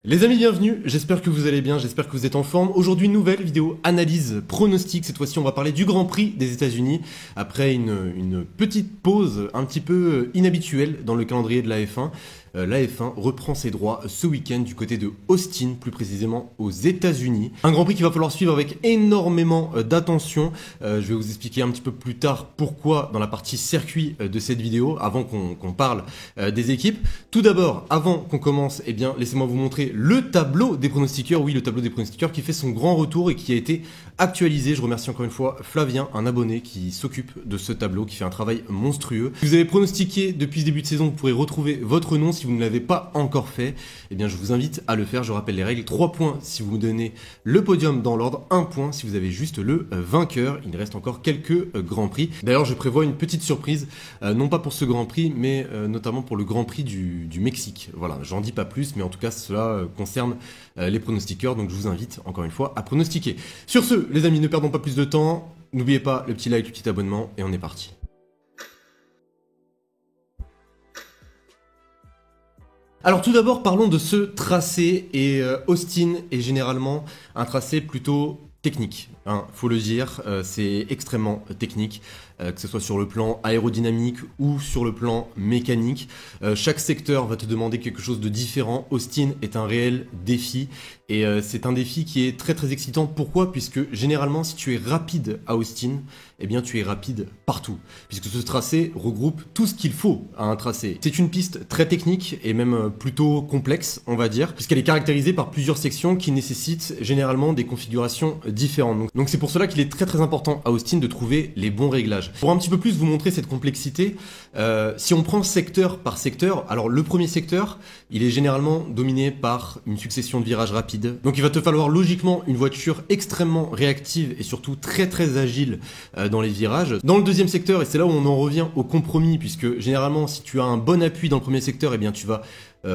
Les amis, bienvenue, j'espère que vous allez bien, j'espère que vous êtes en forme. Aujourd'hui, nouvelle vidéo analyse pronostic. Cette fois-ci, on va parler du Grand Prix des États-Unis après une petite pause un petit peu inhabituelle dans le calendrier de la F1. La F1 reprend ses droits ce week-end du côté de Austin, plus précisément aux États-Unis. Un Grand Prix qu'il va falloir suivre avec énormément d'attention. Je vais vous expliquer un petit peu plus tard pourquoi dans la partie circuit de cette vidéo, avant qu'on parle des équipes. Tout d'abord, avant qu'on commence, eh bien, laissez-moi vous montrer le tableau des pronostiqueurs. Oui, le tableau des pronostiqueurs qui fait son grand retour et qui a été actualisé. Je remercie encore une fois Flavien, un abonné qui s'occupe de ce tableau, qui fait un travail monstrueux. Si vous avez pronostiqué depuis ce début de saison, vous pourrez retrouver votre nom. Si vous ne l'avez pas encore fait, eh bien, je vous invite à le faire. Je rappelle les règles. 3 points si vous me donnez le podium dans l'ordre. 1 point si vous avez juste le vainqueur. Il reste encore quelques grands prix. D'ailleurs, je prévois une petite surprise, non pas pour ce grand prix, mais notamment pour le grand prix du Mexique. Voilà, j'en dis pas plus, mais en tout cas, cela concerne les pronostiqueurs. Donc, je vous invite encore une fois à pronostiquer. Sur ce, les amis, ne perdons pas plus de temps. N'oubliez pas le petit like, le petit abonnement, et on est parti. Alors tout d'abord, parlons de ce tracé, et Austin est généralement un tracé plutôt technique, hein, faut le dire, c'est extrêmement technique, que ce soit sur le plan aérodynamique ou sur le plan mécanique. Chaque secteur va te demander quelque chose de différent. Austin est un réel défi, et c'est un défi qui est très très excitant. Pourquoi? Puisque généralement, si tu es rapide à Austin, eh bien tu es rapide partout, puisque ce tracé regroupe tout ce qu'il faut à un tracé. C'est une piste très technique et même plutôt complexe, on va dire, puisqu'elle est caractérisée par plusieurs sections qui nécessitent généralement des configurations différentes. Donc c'est pour cela qu'il est très très important à Austin de trouver les bons réglages. Pour un petit peu plus vous montrer cette complexité, si on prend secteur par secteur, alors le premier secteur, il est généralement dominé par une succession de virages rapides. Donc il va te falloir logiquement une voiture extrêmement réactive et surtout très très agile dans les virages. Dans le deuxième secteur, et c'est là où on en revient au compromis, puisque généralement si tu as un bon appui dans le premier secteur, eh bien tu vas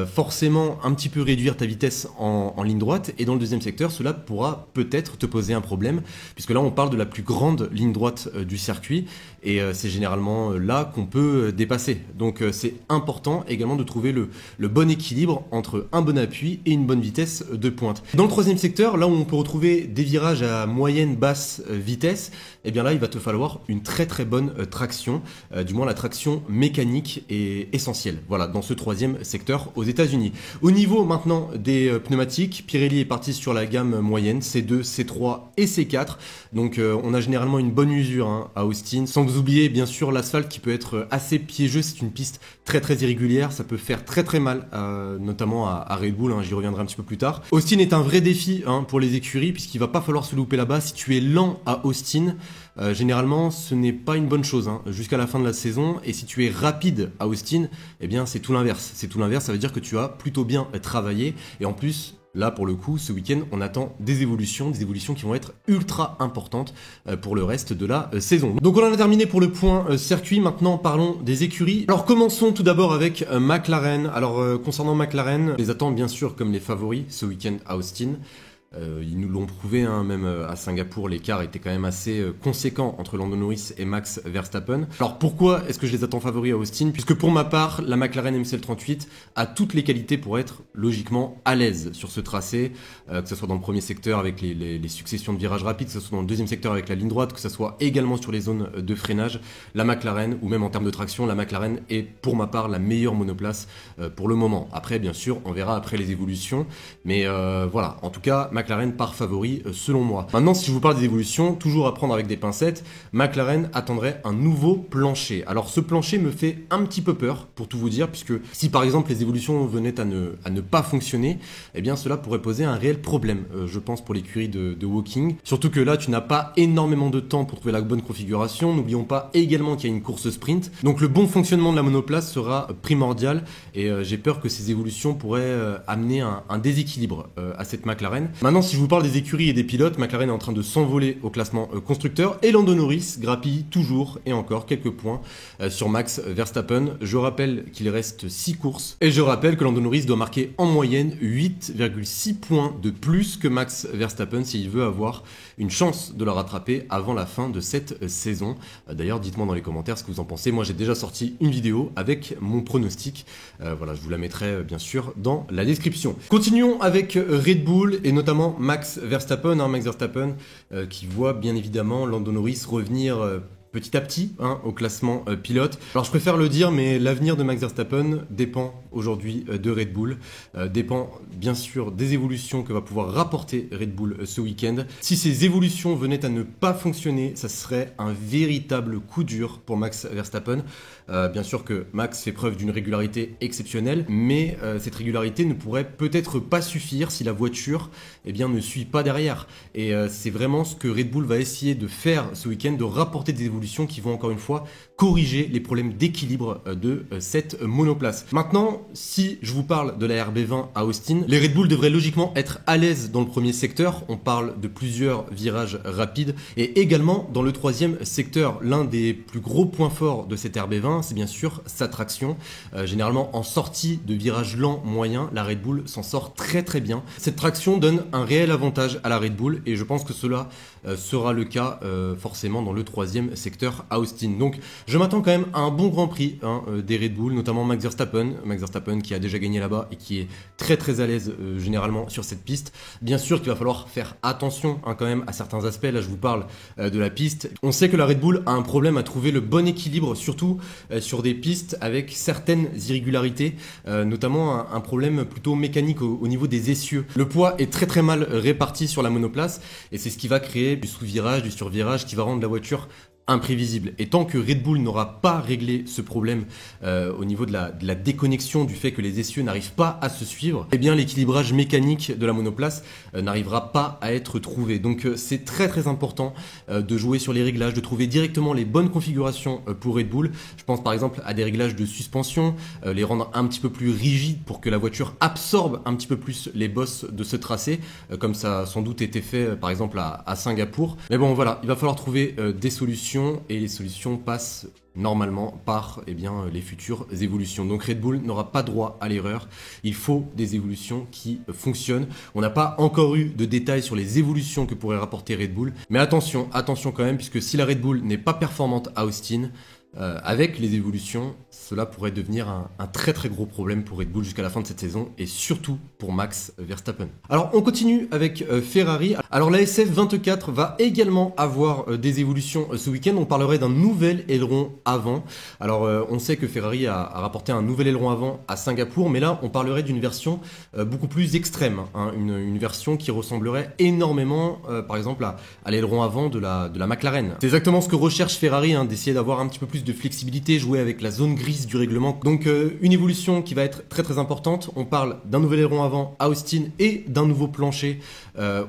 forcément un petit peu réduire ta vitesse en ligne droite, et dans le deuxième secteur cela pourra peut-être te poser un problème, puisque là on parle de la plus grande ligne droite du circuit, et c'est généralement là qu'on peut dépasser. Donc c'est important également de trouver le bon équilibre entre un bon appui et une bonne vitesse de pointe. Dans le troisième secteur, là où on peut retrouver des virages à moyenne basse vitesse, et bien là il va te falloir une très très bonne traction, du moins la traction mécanique est essentielle, voilà, dans ce troisième secteur aux États-Unis. Au niveau maintenant des pneumatiques, Pirelli est parti sur la gamme moyenne C2, C3 et C4. Donc on a généralement une bonne usure hein, à Austin. Sans vous oublier bien sûr l'asphalte qui peut être assez piégeux. C'est une piste très très irrégulière. Ça peut faire très très mal, notamment à Red Bull. Hein, j'y reviendrai un petit peu plus tard. Austin est un vrai défi hein, pour les écuries, puisqu'il va pas falloir se louper là-bas. Si tu es lent à Austin, généralement ce n'est pas une bonne chose hein, jusqu'à la fin de la saison. Et si tu es rapide à Austin, eh bien c'est tout l'inverse. C'est tout l'inverse. Ça veut dire que tu as plutôt bien travaillé, et en plus là pour le coup ce week-end on attend des évolutions qui vont être ultra importantes pour le reste de la saison. Donc on en a terminé pour le point circuit. Maintenant parlons des écuries. Alors commençons tout d'abord avec McLaren. Alors concernant McLaren, je les attends bien sûr comme les favoris ce week-end à Austin. Ils nous l'ont prouvé, hein, même à Singapour, l'écart était quand même assez conséquent entre Lando Norris et Max Verstappen. Alors pourquoi est-ce que je les attends favoris à Austin? Puisque pour ma part, la McLaren MCL38 a toutes les qualités pour être logiquement à l'aise sur ce tracé, que ce soit dans le premier secteur avec les successions de virages rapides, que ce soit dans le deuxième secteur avec la ligne droite, que ce soit également sur les zones de freinage. La McLaren, ou même en termes de traction, la McLaren est pour ma part la meilleure monoplace pour le moment. Après, bien sûr, on verra après les évolutions, mais voilà, en tout cas, McLaren part favori selon moi. Maintenant, si je vous parle des évolutions, toujours à prendre avec des pincettes, McLaren attendrait un nouveau plancher. Alors ce plancher me fait un petit peu peur, pour tout vous dire, puisque si par exemple les évolutions venaient à ne pas fonctionner, eh bien cela pourrait poser un réel problème, je pense, pour l'écurie de Woking. Surtout que là, tu n'as pas énormément de temps pour trouver la bonne configuration. N'oublions pas également qu'il y a une course sprint. Donc le bon fonctionnement de la monoplace sera primordial, et j'ai peur que ces évolutions pourraient amener un déséquilibre à cette McLaren. Maintenant, si je vous parle des écuries et des pilotes, McLaren est en train de s'envoler au classement constructeur et Lando Norris grappille toujours et encore quelques points sur Max Verstappen. Je rappelle qu'il reste 6 courses et je rappelle que Lando Norris doit marquer en moyenne 8,6 points de plus que Max Verstappen s'il veut avoir une chance de le rattraper avant la fin de cette saison. D'ailleurs, dites-moi dans les commentaires ce que vous en pensez. Moi, j'ai déjà sorti une vidéo avec mon pronostic. Voilà, je vous la mettrai bien sûr dans la description. Continuons avec Red Bull et notamment Max Verstappen. Max Verstappen qui voit bien évidemment Lando Norris revenir petit à petit au classement pilote. Alors je préfère le dire, mais l'avenir de Max Verstappen dépend aujourd'hui de Red Bull, dépend bien sûr des évolutions que va pouvoir rapporter Red Bull ce week-end. Si ces évolutions venaient à ne pas fonctionner, ça serait un véritable coup dur pour Max Verstappen. Bien sûr que Max fait preuve d'une régularité exceptionnelle, mais cette régularité ne pourrait peut-être pas suffire si la voiture ne suit pas derrière. Et c'est vraiment ce que Red Bull va essayer de faire ce week-end, de rapporter des évolutions qui vont encore une fois corriger les problèmes d'équilibre de cette monoplace. Maintenant, si je vous parle de la RB20 à Austin, les Red Bull devraient logiquement être à l'aise dans le premier secteur. On parle de plusieurs virages rapides et également dans le troisième secteur. L'un des plus gros points forts de cette RB20, c'est bien sûr sa traction. Généralement en sortie de virage lent moyen, la Red Bull s'en sort très très bien. Cette traction donne un réel avantage à la Red Bull et je pense que cela sera le cas forcément dans le troisième secteur à Austin. Donc je m'attends quand même à un bon Grand Prix des Red Bull, notamment Max Verstappen qui a déjà gagné là-bas et qui est très très à l'aise généralement sur cette piste. Bien sûr qu'il va falloir faire attention quand même à certains aspects. Là je vous parle de la piste. On sait que la Red Bull a un problème à trouver le bon équilibre, surtout sur des pistes avec certaines irrégularités, notamment un problème plutôt mécanique au niveau des essieux. Le poids est très très mal réparti sur la monoplace et c'est ce qui va créer du sous-virage, du sur-virage qui va rendre la voiture imprévisible. Et tant que Red Bull n'aura pas réglé ce problème au niveau de la déconnexion, du fait que les essieux n'arrivent pas à se suivre, eh bien l'équilibrage mécanique de la monoplace n'arrivera pas à être trouvé. Donc c'est très très important de jouer sur les réglages, de trouver directement les bonnes configurations pour Red Bull. Je pense par exemple à des réglages de suspension, les rendre un petit peu plus rigides pour que la voiture absorbe un petit peu plus les bosses de ce tracé, comme ça a sans doute été fait par exemple à Singapour. Mais bon voilà, il va falloir trouver des solutions et les solutions passent normalement par les futures évolutions. Donc Red Bull n'aura pas droit à l'erreur, il faut des évolutions qui fonctionnent. On n'a pas encore eu de détails sur les évolutions que pourrait rapporter Red Bull, mais attention quand même, puisque si la Red Bull n'est pas performante à Austin, avec les évolutions, cela pourrait devenir un très très gros problème pour Red Bull jusqu'à la fin de cette saison et surtout pour Max Verstappen. Alors on continue avec Ferrari. Alors la SF24 va également avoir des évolutions ce week-end. On parlerait d'un nouvel aileron avant. Alors on sait que Ferrari a rapporté un nouvel aileron avant à Singapour, mais là on parlerait d'une version beaucoup plus extrême, une version qui ressemblerait énormément par exemple à l'aileron avant de la McLaren. C'est exactement ce que recherche Ferrari, d'essayer d'avoir un petit peu plus de flexibilité, jouer avec la zone grise du règlement. Donc une évolution qui va être très très importante. On parle d'un nouvel aileron avant à Austin et d'un nouveau plancher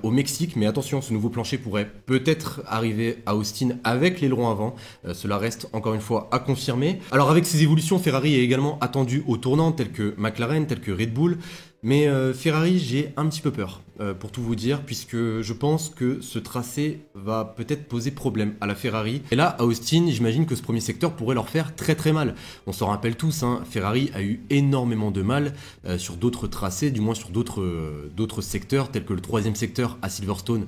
au Mexique, mais attention, ce nouveau plancher pourrait peut-être arriver à Austin avec l'aileron avant. Cela reste encore une fois à confirmer. Alors avec ces évolutions, Ferrari est également attendu au tournant, tel que McLaren, tel que Red Bull. Mais Ferrari, j'ai un petit peu peur, pour tout vous dire, puisque je pense que ce tracé va peut-être poser problème à la Ferrari. Et là, à Austin, j'imagine que ce premier secteur pourrait leur faire très très mal. On s'en rappelle tous, Ferrari a eu énormément de mal sur d'autres tracés, du moins sur d'autres secteurs, tels que le troisième secteur à Silverstone,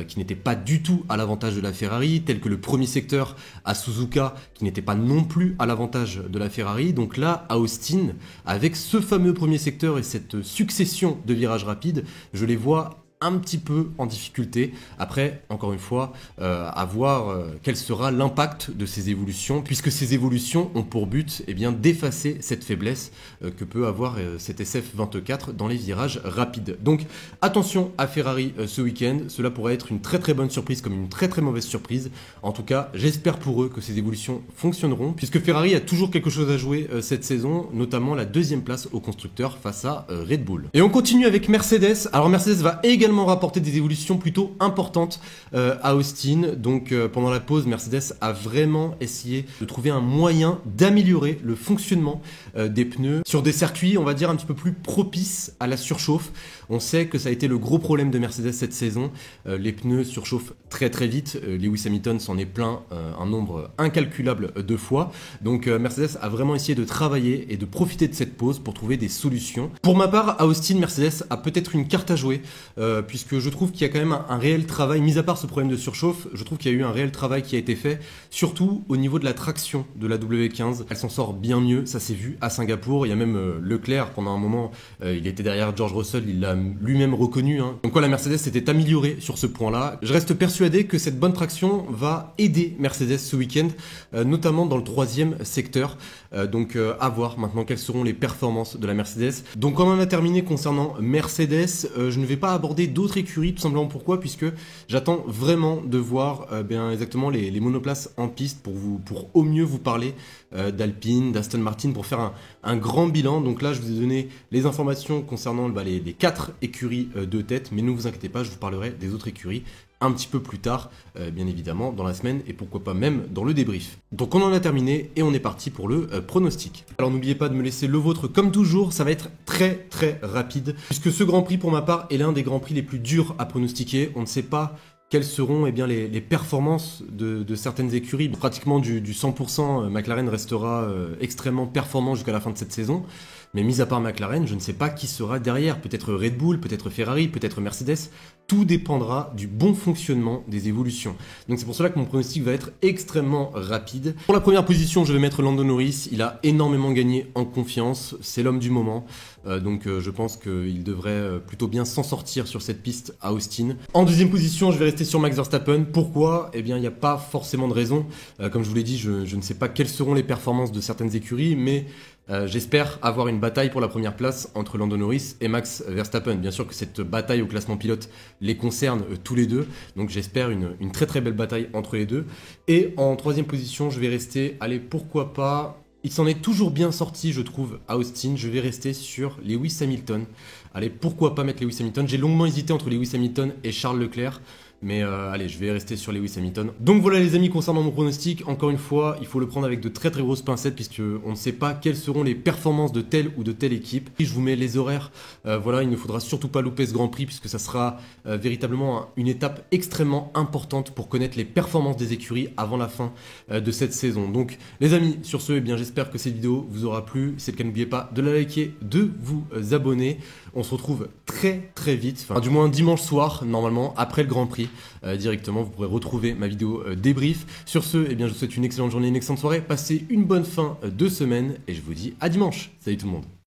qui n'était pas du tout à l'avantage de la Ferrari, tel que le premier secteur à Suzuka, qui n'était pas non plus à l'avantage de la Ferrari. Donc là, à Austin, avec ce fameux premier secteur et cette succession de virages rapides, je les vois un petit peu en difficulté. Après, encore une fois, à voir quel sera l'impact de ces évolutions, puisque ces évolutions ont pour but d'effacer cette faiblesse que peut avoir cette SF24 dans les virages rapides. Donc attention à Ferrari ce week-end, cela pourrait être une très très bonne surprise comme une très très mauvaise surprise. En tout cas, j'espère pour eux que ces évolutions fonctionneront, puisque Ferrari a toujours quelque chose à jouer cette saison, notamment la deuxième place au constructeur face à Red Bull. Et on continue avec Mercedes. Alors Mercedes va également également rapporté des évolutions plutôt importantes à Austin. Donc pendant la pause, Mercedes a vraiment essayé de trouver un moyen d'améliorer le fonctionnement des pneus sur des circuits, on va dire, un petit peu plus propices à la surchauffe. On sait que ça a été le gros problème de Mercedes cette saison. Les pneus surchauffent très très vite. Lewis Hamilton s'en est plaint un nombre incalculable de fois. Donc Mercedes a vraiment essayé de travailler et de profiter de cette pause pour trouver des solutions. Pour ma part, à Austin, Mercedes a peut-être une carte à jouer, puisque je trouve qu'il y a quand même un réel travail, mis à part ce problème de surchauffe, je trouve qu'il y a eu un réel travail qui a été fait, surtout au niveau de la traction de la W15. Elle s'en sort bien mieux, ça s'est vu à Singapour. Il y a même Leclerc, pendant un moment, il était derrière George Russell, il l'a lui-même reconnu. Donc quoi, la Mercedes s'était améliorée sur ce point-là. Je reste persuadé que cette bonne traction va aider Mercedes ce week-end, notamment dans le troisième secteur. Donc à voir maintenant quelles seront les performances de la Mercedes. Donc on en a terminé concernant Mercedes. Je ne vais pas aborder d'autres écuries, tout simplement pourquoi, puisque j'attends vraiment de voir exactement les monoplaces en piste pour au mieux vous parler d'Alpine, d'Aston Martin, pour faire un grand bilan. Donc là, je vous ai donné les informations concernant les 4 écuries de tête, mais ne vous inquiétez pas, je vous parlerai des autres écuries un petit peu plus tard, bien évidemment, dans la semaine, et pourquoi pas même dans le débrief. Donc on en a terminé, et on est parti pour le pronostic. Alors n'oubliez pas de me laisser le vôtre, comme toujours, ça va être très très rapide, puisque ce Grand Prix, pour ma part, est l'un des Grands Prix les plus durs à pronostiquer. On ne sait pas quelles seront les performances de certaines écuries. Pratiquement du 100%, McLaren restera extrêmement performant jusqu'à la fin de cette saison. Mais mis à part McLaren, je ne sais pas qui sera derrière. Peut-être Red Bull, peut-être Ferrari, peut-être Mercedes. Tout dépendra du bon fonctionnement des évolutions. Donc c'est pour cela que mon pronostic va être extrêmement rapide. Pour la première position, je vais mettre Lando Norris. Il a énormément gagné en confiance. C'est l'homme du moment. Donc je pense qu'il devrait plutôt bien s'en sortir sur cette piste à Austin. En deuxième position, je vais rester sur Max Verstappen. Pourquoi? Eh bien, il n'y a pas forcément de raison. Comme je vous l'ai dit, je ne sais pas quelles seront les performances de certaines écuries, mais j'espère avoir une bataille pour la première place entre Lando Norris et Max Verstappen. Bien sûr que cette bataille au classement pilote les concerne tous les deux, donc j'espère une très très belle bataille entre les deux. Et en troisième position, je vais rester, allez, pourquoi pas... Il s'en est toujours bien sorti, je trouve, à Austin. Je vais rester sur Lewis Hamilton. Allez, pourquoi pas mettre Lewis Hamilton? J'ai longuement hésité entre Lewis Hamilton et Charles Leclerc. Mais allez, je vais rester sur Lewis Hamilton. Donc voilà les amis, concernant mon pronostic, encore une fois, il faut le prendre avec de très très grosses pincettes, puisque on ne sait pas quelles seront les performances de telle ou de telle équipe. Et je vous mets les horaires, voilà, il ne faudra surtout pas louper ce Grand Prix, puisque ça sera véritablement une étape extrêmement importante pour connaître les performances des écuries avant la fin de cette saison. Donc les amis, sur ce, eh bien, j'espère que cette vidéo vous aura plu. Si c'est le cas, n'oubliez pas de la liker, de vous abonner. On se retrouve très très vite, enfin du moins dimanche soir, normalement, après le Grand Prix. Directement, vous pourrez retrouver ma vidéo débrief. Sur ce, eh bien, je vous souhaite une excellente journée, une excellente soirée. Passez une bonne fin de semaine et je vous dis à dimanche. Salut tout le monde.